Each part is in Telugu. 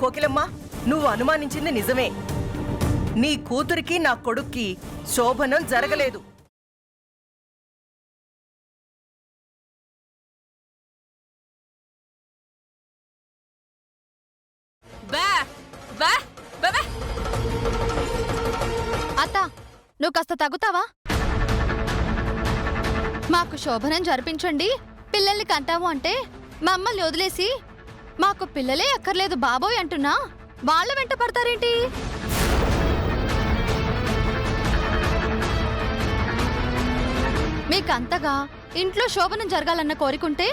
కోకిలమ్మ, నువ్వు అనుమానించింది నిజమే. నీ కూతురికి నా కొడుక్కి శోభనం జరగలేదు. అత్త, నువ్వు కాస్త తగ్గుతావా? మాకు శోభనం జరిపించండి, పిల్లల్ని కంటాము అంటే మమ్మల్ని వదిలేసి మాకు పిల్లలే అక్కర్లేదు బాబోయ్ అంటున్నా వాళ్ళ వెంట పడతారేంటి? మీకంతగా ఇంట్లో శోభనం జరగాలన్న కోరికుంటే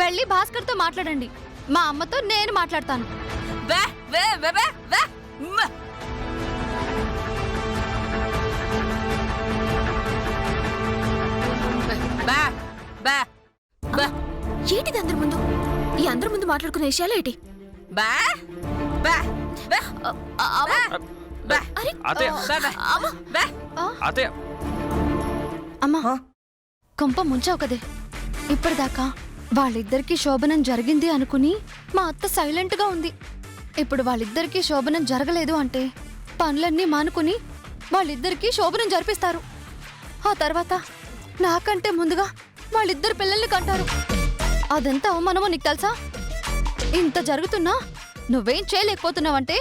వెళ్ళి భాస్కర్తో మాట్లాడండి. మా అమ్మతో నేను మాట్లాడతాను. ఏంటిది అందరి ముందు? ఈ అందరి ముందు మాట్లాడుకునే విషయాలేంటి? అమ్మా, కొంప ముంచావు కదే. ఇప్పటిదాకా వాళ్ళిద్దరికీ శోభనం జరిగింది అనుకుని మా అత్త సైలెంట్గా ఉంది. ఇప్పుడు వాళ్ళిద్దరికీ శోభనం జరగలేదు అంటే పనులన్నీ మానుకుని వాళ్ళిద్దరికీ శోభనం జరిపిస్తారు. ఆ తర్వాత నాకంటే ముందుగా వాళ్ళిద్దరు పిల్లల్ని కంటారు. అదెంత అవమానమో నీకు తెలుసా? ఇంత జరుగుతున్నా నువ్వేం చేయలేకపోతున్నావంటే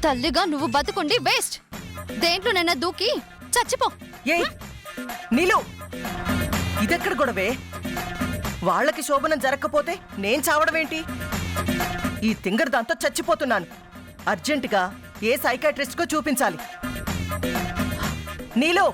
తల్లిగా నువ్వు బతుకుండి వేస్ట్. దేంట్లోనైనా దూకి చచ్చిపో. నీలు, ఇదెక్కడ గొడవే? వాళ్ళకి శోభనం జరగకపోతే నేను చావడమేంటి? ఈ తింగర్ దాంతో చచ్చిపోతున్నాను. అర్జెంటుగా ఏ సైకాట్రిస్ట్ కో చూపించాలి. నీలు,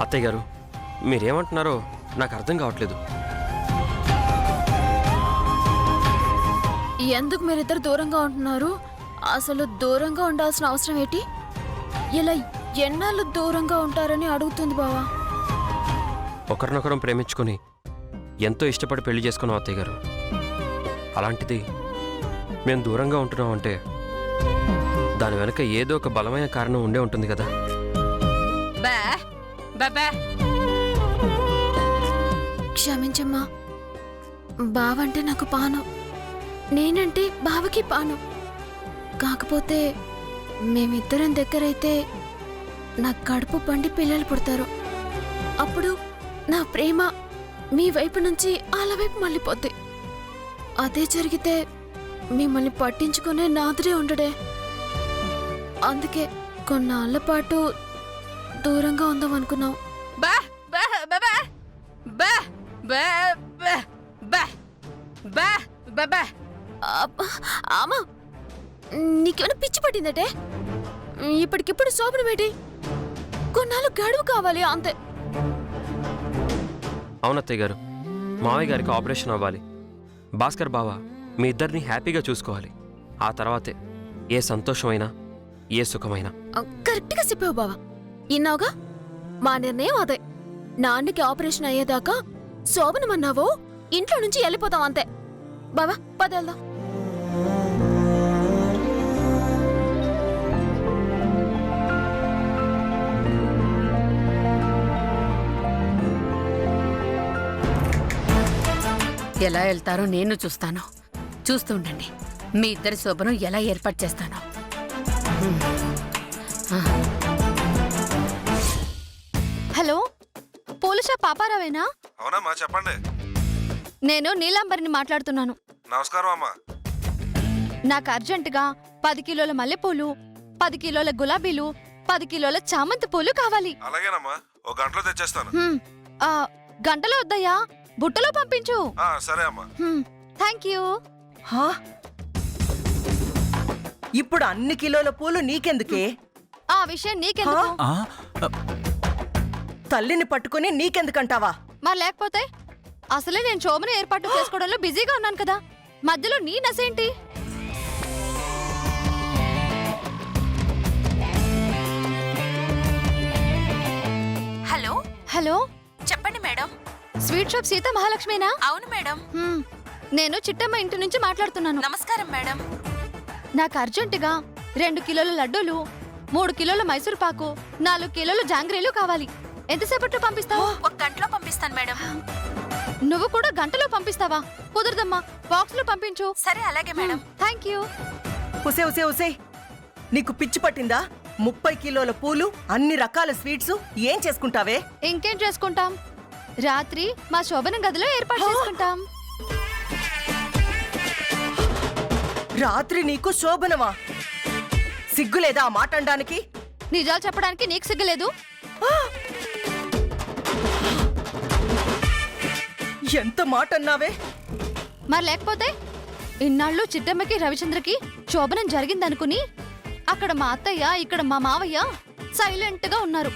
అత్తయ్య గారు, మీరేమంటున్నారో నాకు అర్థం కావట్లేదు. ఎందుకు మీరిద్దరు దూరంగా ఉంటున్నారు? అసలు దూరంగా ఉండాల్సిన అవసరం ఏంటి? ఇలా ఎన్నాళ్ళు దూరంగా ఉంటారని అడుగుతుంది బావా. ఒకరినొకరం ప్రేమించుకుని ఎంతో ఇష్టపడి పెళ్లి చేసుకున్నాం అత్తయ్య గారు. అలాంటిది మేము దూరంగా ఉంటున్నాం అంటే దాని వెనక ఏదో ఒక బలమైన కారణం ఉండే ఉంటుంది కదా. క్షమించమ్మా, బావంటే నాకు పాను, నేనంటే బావకి పాను. కాకపోతే మేమిద్దరం దగ్గరైతే నా కడుపు పండి పిల్లలు పుడతారు. అప్పుడు నా ప్రేమ మీ వైపు నుంచి వాళ్ళ వైపు మళ్ళీపోద్ది. అదే జరిగితే మిమ్మల్ని పట్టించుకునే నాదుడే ఉండడే. అందుకే కొన్నాళ్ళ పాటు దూరంగా ఉందాం అనుకున్నాం. అమ్మా, నీకేమైనా పిచ్చి పట్టిందటే? ఇప్పటికిప్పుడు శోభనం ఏంటి? కొన్నాళ్ళు గడువు కావాలి అంతే. అవునత్తయ్య గారు, మావయ్య గారికి ఆపరేషన్ అవ్వాలి. భాస్కర్ బావ మీ ఇద్దరిని హ్యాపీగా చూసుకోవాలి. ఆ తర్వాతే ఏ సంతోషమైనా ఏ సుఖమైనా. కరెక్ట్గా చెప్పావు బావా. ఇన్నావుగా, మా నిర్ణయం అదే. నాన్నకి ఆపరేషన్ అయ్యేదాకా శోభనం అన్నావో ఇంట్లో నుంచి వెళ్ళిపోతాం అంతే. బావా పదేళ్దాం. ఎలా వెళ్తారో నేను చూస్తాను. చూస్తూ ఉండండి, మీ ఇద్దరి శోభనం ఎలా ఏర్పాటు చేస్తానో. హలో, పోలీసా పాపారావేనా? అవునమ్మా, చెప్పండి. నేను నీలాంబరిని మాట్లాడుతున్నాను. నమస్కారం అమ్మా. నాకు అర్జెంటుగా 10 కిలోల మల్లెపూలు, 10 కిలోల గులాబీలు, 10 కిలోల చామంతి పూలు కావాలి. అలాగేనమ్మా, ఒక గంటలో తెచ్చేస్తాను. గంటలో వద్దయ్యా, బుట్టలో పంపించు. సరే అమ్మా. Thank you. ఇప్పుడు అన్ని కిలోల పూలు నీకెందుకే? ఆ విషయం నీకెందుకు? తల్లిని పట్టుకుని నీకెందుకంటావా? మరి లేకపోతే అసలే నేను శోభన ఏర్పాటు చేసుకోవడంలో బిజీగా ఉన్నాను కదా, మధ్యలో నీ నసేంటి? హలో హలో, చెప్పండి మేడం. స్వీట్ షాప్ సీత మహాలక్ష్మినా? అవును మేడం. హ్మ్. నేను చిట్టమ్మ ఇంటి నుంచి మాట్లాడుతున్నాను. నమస్కారం మేడం. నాకు అర్జెంటుగా 2 కిలోల లడ్డూలు, 3 కిలోల మైసూర్ పాకు, 4 కిలోల జాంగ్రీలు కావాలి. ఎంతసేపట్లో పంపిస్తావు? 1 గంటలో పంపిస్తాను మేడం. నువ్వు కూడా గంటలో పంపిస్తావా? కుదరదమ్మా, బాక్స్ లో పంపించు. సరే అలాగే మేడం. Thank you. ఉసే ఉసే ఉసే నీకు పిచ్చి పట్టిందా? 30 కిలోల పూలు, అన్ని రకాల స్వీట్స్ ఏం చేసుకుంటావే? ఇంకేం చేసుకుంటాం? రాత్రి మా శోభనం గదిలో ఏర్పాటు చేసుకుంటాం. రాత్రి నీకు శోభనమా? సిగ్గులేదా ఆ మాట అనడానికి? నిజాలు చెప్పడానికి నీకు సిగ్గులేదు? ఎంత మాట అన్నావే? మరి లేకపోతే ఇన్నాళ్ళు చిట్టమ్మకి రవిచంద్రకి శోభనం జరిగిందనుకుని అక్కడ మా అత్తయ్య, ఇక్కడ మా మావయ్య సైలెంట్ గా ఉన్నారు.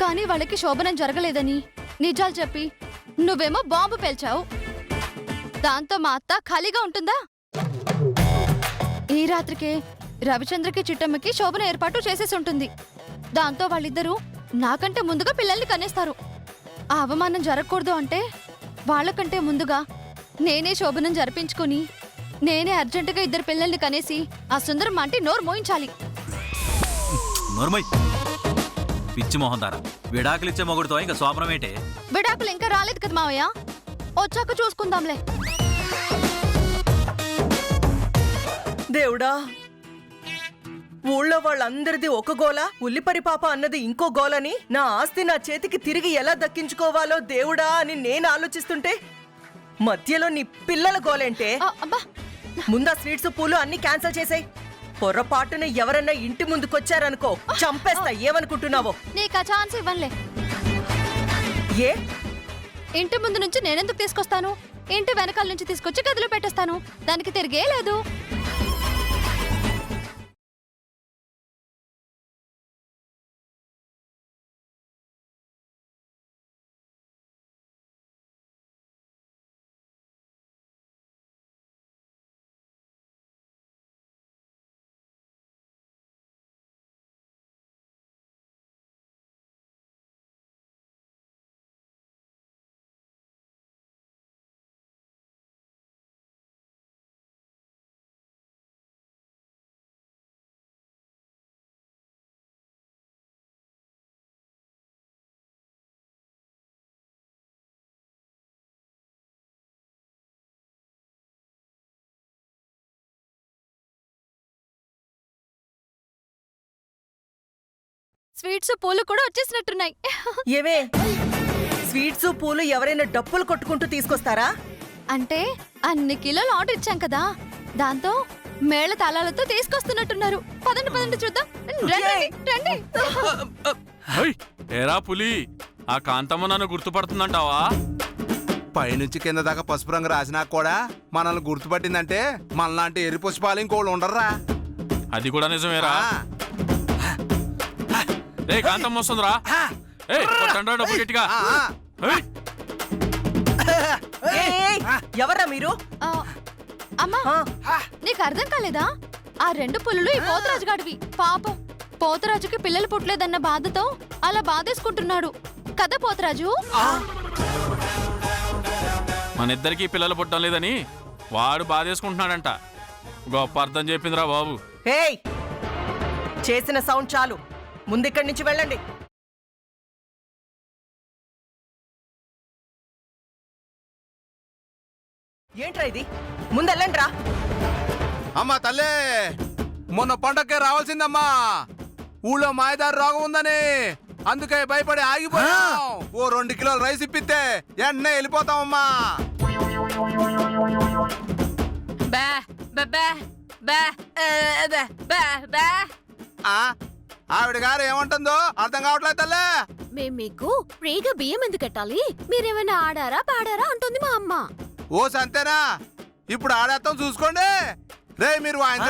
కానీ వాళ్ళకి శోభనం జరగలేదని నిజాలు చెప్పి నువ్వేమో బాంబు పేల్చావు. దాంతో మా అత్త ఖాళీగా ఉంటుందా? ఈ రాత్రికే రవిచంద్రకి చిట్టమ్మకి శోభన ఏర్పాటు చేసేసి ఉంటుంది. దాంతో వాళ్ళిద్దరూ నాకంటే ముందుగా పిల్లల్ని కనేస్తారు. ఆ అవమానం జరగకూడదు అంటే వాళ్ళకంటే ముందుగా నేనే శోభనం జరిపించుకుని నేనే అర్జెంటుగా 2 పిల్లల్ని కనేసి ఆ సుందరం ఆంటీ నోరు మోయించాలి. నోర్మై పిచ్చి మొహం దారా, విడాకులిచ్చే మొగుడుతో ఇంకా శోభనం ఏంటే? విడాకులు ఇంకా రాలేదు కదా మావయ్య, వచ్చాక చూసుకుందాంలే. దేవుడా, ఊళ్ళో వాళ్ళందరిది ఒక గోల, ఉల్లిపరి పాప అన్నది ఇంకో గోలని, నా ఆస్తి నా చేతికి తిరిగి ఎలా దక్కించుకోవాలో దేవుడా అని నేను ఆలోచిస్తుంటే మధ్యలో నీ పిల్లల గోలేంటే? అబ్బా, ముందా స్వీట్స్ పూలు అన్ని క్యాన్సిల్ చేసాయి. పొరపాటున ఎవరన్నా ఇంటి ముందుకొచ్చారనుకో, చంపేస్తా. ఏమనుకుంటున్నావో? నీకు ఆ ఛాన్స్ ఇవ్వనులే. ఏ ఇంటి ముందు నుంచి నేనెందుకు తీసుకొస్తాను? ఇంటి వెనకాల నుంచి తీసుకొచ్చి గదిలో పెట్టేస్తాను. దానికి తిరిగే లేదు. స్వీట్స్ పూలు కూడా వచ్చేసినట్టున్నాయి. ఏవే స్వీట్స్ పూలు ఎవరైనా డప్పులు కొట్టుకుంటూ తీసుకొస్తారా? అంటే అన్ని కిలోలు ఆర్డర్ ఇచ్చాం కదా, దాంతో మేళ తాళాలతో తీసుకొస్తున్నట్టున్నారు. పదండి పదండి చూద్దాం. రండి, రండి. ఏరా పులి, ఆ కాంతమ్మ నన్ను గుర్తుపడుతుందంటావా? పైనుంచి కింద దాకా పసుపు రంగు రాసినా కూడా మనల్ని గుర్తుపట్టిందంటే మనలాంటి ఎరి పుష్పాలు ఇంకోళ్ళు ఉండర్రా. అది కూడా నిజమేరా. రే కాంతమ్మ వస్తుందిరా. డబ్బు గట్టిగా. ఎవరా మీరు? అమ్మా, నీకు అర్థం కాలేదా? ఆ 2 పులులు ఈ పోతరాజు గాడివి. పాపం, పోతరాజుకి పిల్లలు పుట్టలేదన్న బాధతో అలా బాధేసుకుంటున్నాడు కదా పోతరాజు. మన ఇద్దరికి పిల్లలు పుట్టడం లేదని వాడు బాధేసుకుంటున్నాడంట. గొప్ప అర్థం చెప్పిందిరా బాబు. హేయ్, చేసిన సౌండ్ చాలు. ముందిక్కడి నుంచి వెళ్ళండి. ఏంట్రా ఇది? ముందెళ్ళండి రా. అమ్మా తల్లే, మొన్న పండక్కే రావాల్సిందమ్మా. ఊళ్ళో మాయదారి రోగం ఉందని అందుకే భయపడి ఆగిపోయాం. ఓ 2 కిలోల రైస్ ఇప్పిస్తే వెంటనే వెళ్ళిపోతామమ్మా. ఆవిడ గారు ఏమంటుందో అర్థం కావట్లేదు తల్లే. మేం మీకు ఫ్రీగా బియ్యం ఎందుకు కట్టాలి? మీరేమైనా ఆడారా పాడారా అంటుంది మా అమ్మ. ఓ సంతేనా? ఇప్పుడు ఆడేస్తాం చూసుకోండి. రే మీరు ఆయన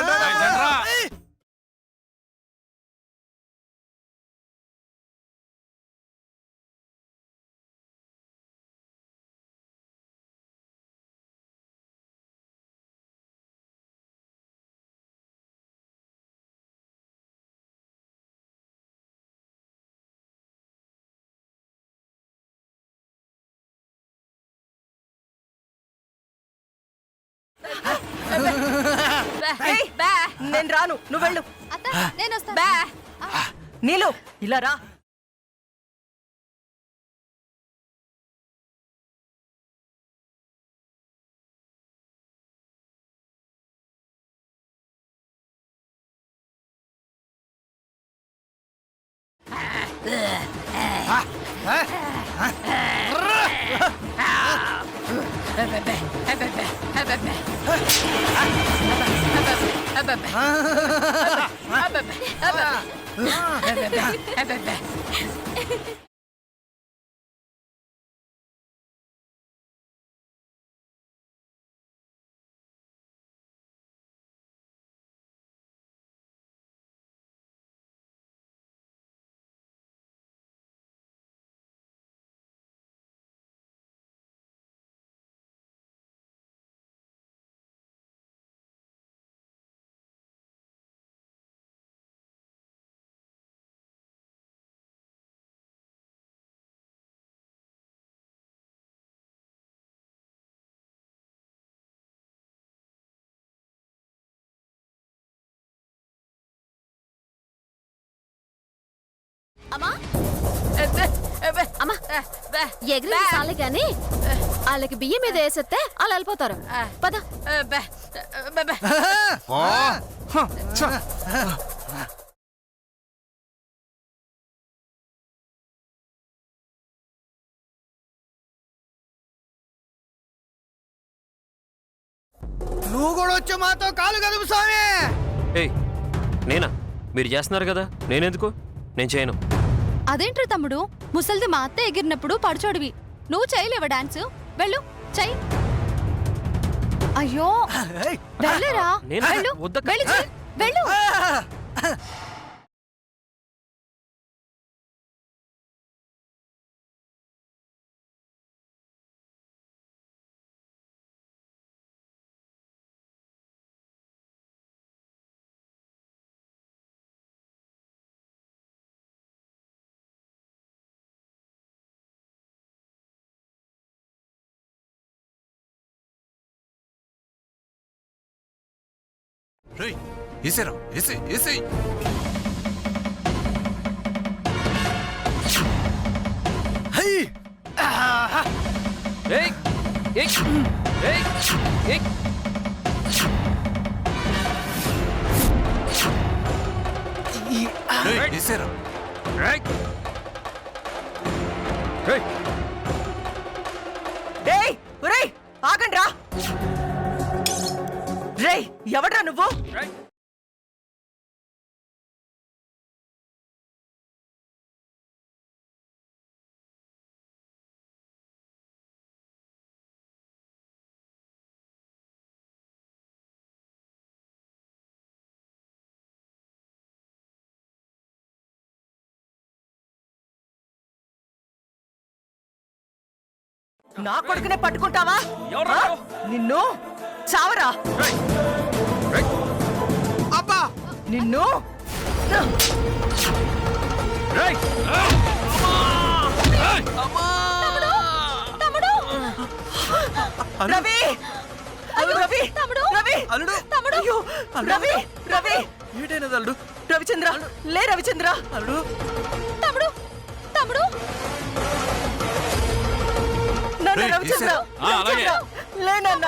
ఏయ్, నేను రాను, నువ్వు వెళ్ళు. అత్త నేను వస్తాను. నీలు ఇలా రా. అమ్మా అమ్మా ఎగిరి చాలే గాని వాళ్ళకి బియ్యం మీద వేసేస్తే వాళ్ళు వెళ్ళిపోతారు. పద. నువ్వు కూడా వచ్చే మాతో కాలు కదుపు స్వామి. ఏయ్ నేనా? మీరు చేస్తున్నారు కదా, నేనెందుకు? నేను చేయను. అదేంట్రా తమ్ముడు, ముసల్ది మా అత్త ఎగిరినప్పుడు పడుచోడివి, నువ్వు చేయలేవా డాన్స్? వెళ్ళు చెయ్యి. అయ్యో వెళ్ళరా, నేను- వెళ్ళు వద్దక్క. వెళ్ళి చెయ్యి. వెళ్ళు. రేయ్ ఏసేరా, ఏసే ఏసే. హై ఏయ్ ఏయ్ ఏయ్ ఏయ్ రేయ్ ఏసేరా. ఏయ్ ఏయ్ ఏయ్ ఒరేయ్ ఆగండి రా. రేయ్ ఎవడ్రా నువ్వు? ఏయ్ నా కొడుకునే పట్టుకుంటావా? ఎవడ్రా ఆ? నువ్వు? నిన్ను చావరా. అబ్బా నిన్ను ఏయ్ రవి రవి రవి అల్లుడు. అయ్యో, రవి రవి ఏటైనది అల్లుడు? రవిచంద్ర లే రవిచంద్ర. అల్లుడు తమ్ముడు తమ్ముడు నాన్న రేయ్, రవిచంద్ర ఆ, అలాగే. రవిచంద్ర, లే నాన్న.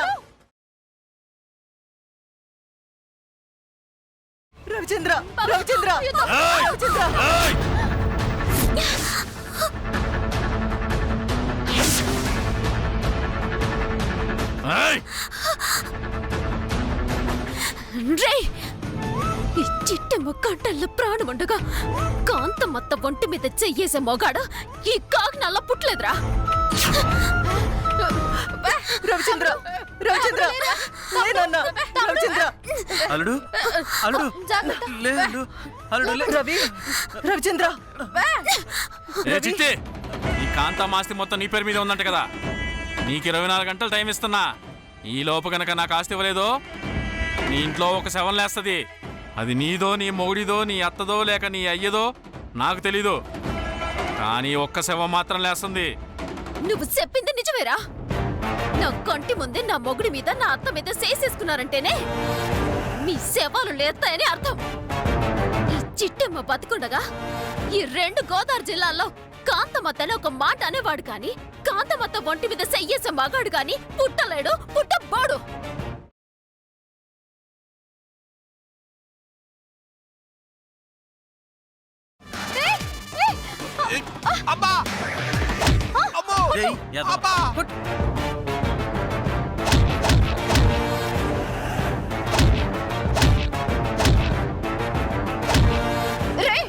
రవిచంద్ర రవిచంద్ర రవిచంద్ర. రే ఈ చిట్టె ముక్కంటల్లో ప్రాణం ఉండగా కాంతమత్త ఒంటి మీద చెయ్యేసే మొగాడు ఈ కాగ్నల్ల పుట్టలేదురా. రవిచంద్ర రవిచంద్ర లే నాన్న. రవిచంద్ర అల్లుడు అల్లుడు లే అల్లుడు. అల్లుడు లే. రవి రవిచంద్ర. ఏ చిట్టి, ఈ కాంతమ్మ మొత్తం నీ పేరు మీద ఉందంట కదా, నీకు 24 గంటలు టైం ఇస్తున్నా. ఈ లోపు గనక నాకు ఆస్తి ఇవ్వలేదో నీ ఇంట్లో ఒక శవం లేస్తుంది. అది నీదో, నీ మొగుడిదో, నీ అత్తదో, లేక నీ అయ్యదో నాకు తెలీదు, కానీ ఒక్క శవం మాత్రం లేస్తుంది. నువ్వు చెప్పింది నిజమేరా? నా కంటి ముందే నా మొగుడి మీద నా అత్త మీద చేసేసుకున్నారంటేనే మీ శవాలు లేస్తాయని అర్థం. ఈ చిట్టమ్మ బతికుండగా ఈ 2 గోదావరి జిల్లాల్లో కాంతమత్తని ఒక మాట అనేవాడు కాని కాంతమత్త ఒంటి మీద చెయ్యేసే మగాడు కాని పుట్టలేడు, పుట్టబోడు. అబ్బా అమ్మో రేయ్, యాదవ్. అబ్బా రేయ్!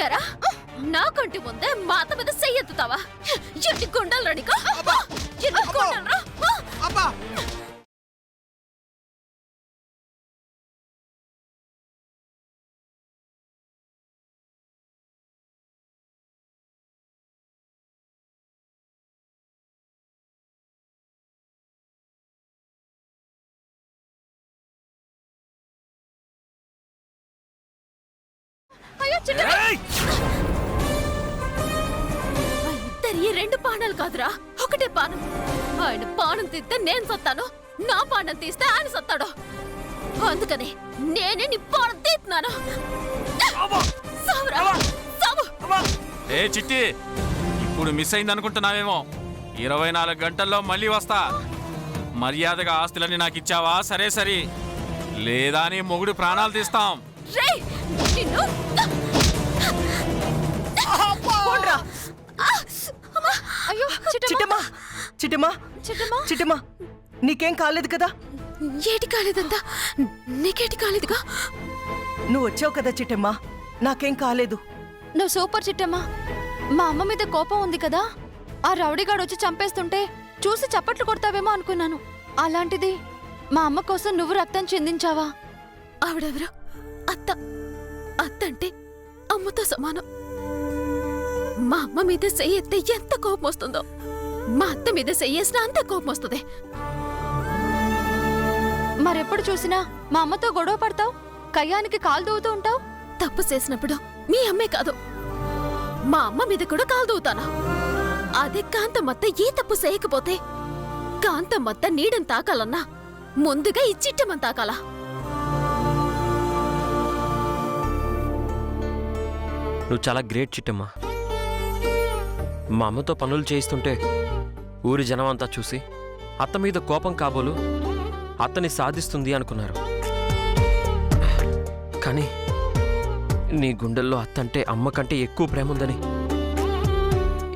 ఎరా నా కంటి ముందే మాత మీద చెయ్యెత్తుతావా? ఎన్ని గుండెలు నీకు? ఎన్ని గుండెలురా? అబ్బా అయ్యో చిట్టమ్మ! మా ఇద్దరి 2 పానాలు కాదురా, ఒకటే పానం. ఆయన పానం తీస్తే నేను సత్తాను, నా పానం తీస్తే ఆయన సత్తాడు. అందుకని నేనే నీ పానం తీస్తున్నాను. సావురా, సావు! ఏ చిట్టి, ఇప్పుడు మిస్ అయింది అనుకుంటున్నావేమో. 24 గంటల్లో మళ్ళీ వస్తా. మర్యాదగా ఆస్తులన్నీ నాకు ఇచ్చావా? సరే సరి, లేదా నీ మొగుడు ప్రాణాలు తీస్తాం. రేయ్, నిన్ను పోండ్రా. అయ్యో చిట్టమ్మా చిట్టమ్మా చిట్టమ్మా చిట్టమ్మా నీకేం కాలేదు కదా? ఏటి కాలేదంతా నీకేటి కాలేదుగా? నువ్వు వచ్చావు కదా చిట్టమ్మా, నాకేం కాలేదు. నువ్వు సూపర్ చిట్టమ్మా. మా అమ్మ మీద కోపం ఉంది కదా, ఆ రౌడీగాడు వచ్చి చంపేస్తుంటే చూసి చప్పట్లు కొడతావేమో అనుకున్నాను. అలాంటిది మా అమ్మ కోసం నువ్వు రక్తం చెందించావా? ఆవిడెవరు? అత్త. అత్త అంటే అమ్మతో సమానం. మా అమ్మ మీద చెయ్యెత్తే ఎంత కోపం వస్తుందో, మా అత్త మీద చెయ్యేసినా అంతే కోపం వస్తుంది. మరెప్పుడు చూసినా మా అమ్మతో గొడవ పడతావు, కయ్యానికి కాలు దూవుతూ ఉంటావు. తప్పు చేసినప్పుడు మీ అమ్మే కాదు, మా అమ్మ మీద కూడా కాలు దూవుతాను. అదే కాంతమత్త ఏ తప్పు చేయకపోతే కాంతమత్త నీడని తాకాలన్నా ముందుగా ఈ చిట్టమని తాకాలా? నువ్వు చాలా గ్రేట్ చిట్టమ్మా. మా అమ్మతో పనులు చేయిస్తుంటే ఊరి జనం అంతా చూసి అత్త మీద కోపం కాబోలు అత్తని సాధిస్తుంది అనుకున్నారు. కానీ నీ గుండెల్లో అత్త అంటే అమ్మ కంటే ఎక్కువ ప్రేమ ఉందని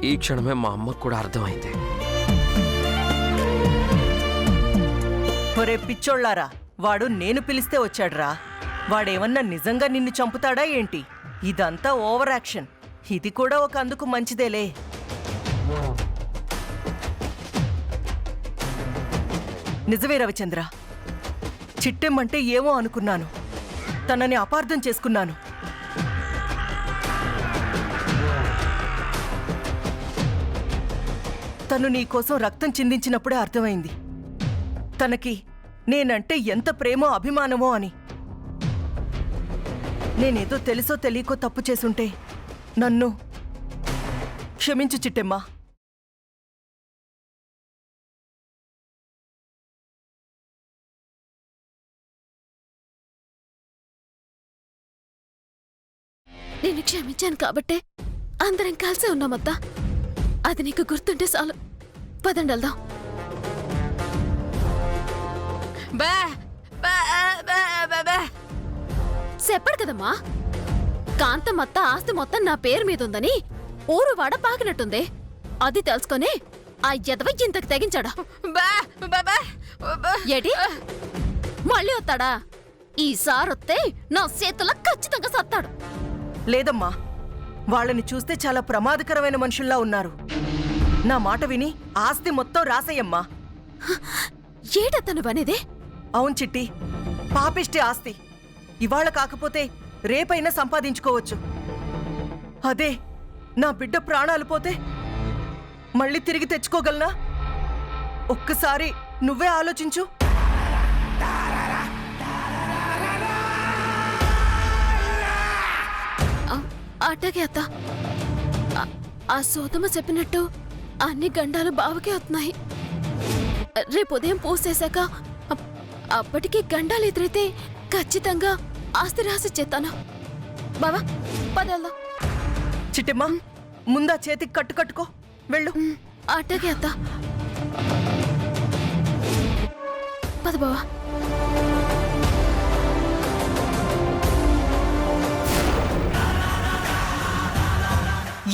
ఈ క్షణమే మా అమ్మకు కూడా అర్థమైంది. ఒరే పిచ్చోళ్ళారా, వాడు నేను పిలిస్తే వచ్చాడ్రా. వాడేమన్నా నిజంగా నిన్ను చంపుతాడా ఏంటి? ఇదంతా ఓవర్ యాక్షన్. ఇది కూడా ఒక అందుకు మంచిదేలే. నిజమే రవిచంద్ర, చిట్టెమ్మంటే ఏమో అనుకున్నాను, తనని అపార్థం చేసుకున్నాను. తను నీకోసం రక్తం చిందించినప్పుడే అర్థమైంది తనకి నేనంటే ఎంత ప్రేమో అభిమానమో అని. నేనేదో తెలుసో తెలియకో తప్పు చేసుంటే నన్ను క్షమించు చిట్టెమ్మా. నేను క్షమించాను కాబట్టే అందరం కలిసే ఉన్నామత్తా. అది నీకు గుర్తుంటే చాలు. పదండి వెళ్దాం. చెప్పడు కదమ్మా, కాంతమత్త ఆస్తి మొత్తం నా పేరు మీద ఉందని ఊరు వాడ పాకినట్టుంది. అది తెలుసుకొని ఆ ఎదవ ఇంతకు తెగించాడా? ఏటి మళ్ళీ వస్తాడా? ఈసారొత్తే నా చేతుల్లో ఖచ్చితంగా సత్తాడు. లేదమ్మా, వాళ్ళని చూస్తే చాలా ప్రమాదకరమైన మనుషుల్లా ఉన్నారు. నా మాట విని ఆస్తి మొత్తం రాసేయమ్మా. ఏటతను బనేదే? అవును చిట్టి, పాపిష్టి ఆస్తి. ఇవాళ కాకపోతే రేపైనా సంపాదించుకోవచ్చు. అదే నా బిడ్డ ప్రాణాలు పోతే మళ్ళీ తిరిగి తెచ్చుకోగలనా? ఒక్కసారి నువ్వే ఆలోచించు. అట్టగే అత్త. ఆ సోదమ్మ చెప్పినట్టు అన్ని గండాలు బావకే అవుతున్నాయి. రేపు ఉదయం పూసేశాక అప్పటికి గండాలు ఎదురైతే ఖచ్చితంగా ఆస్తి రాసి చేస్తాను. బావా పదల్లా. చిట్టమ్మా ముందా చేతికి కట్టు కట్టుకో వెళ్ళు. అట్టగే అత్త. పద బావా.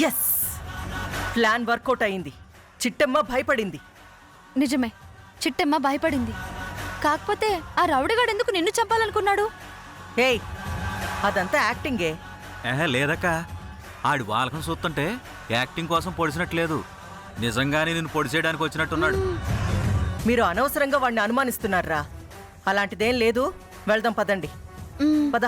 ఎస్, ప్లాన్ వర్కౌట్ అయింది. చిట్టమ్మ భయపడింది. నిజమే, చిట్టమ్మ భయపడింది. కాకపోతే ఆ రౌడీగాడు ఎందుకు నిన్ను చంపాలనుకున్నాడు? ఏయ్, అదంతా యాక్టింగే. లేదక్క, ఆడి వాలకం చూస్తుంటే యాక్టింగ్ కోసం పొడిచినట్లేదు, నిజంగానే నిన్ను పొడిచేయడానికి వచ్చినట్టున్నాడు. మీరు అనవసరంగా వాడిని అనుమానిస్తున్నారా? అలాంటిదేం లేదు. వెళ్దాం పదండి. పద.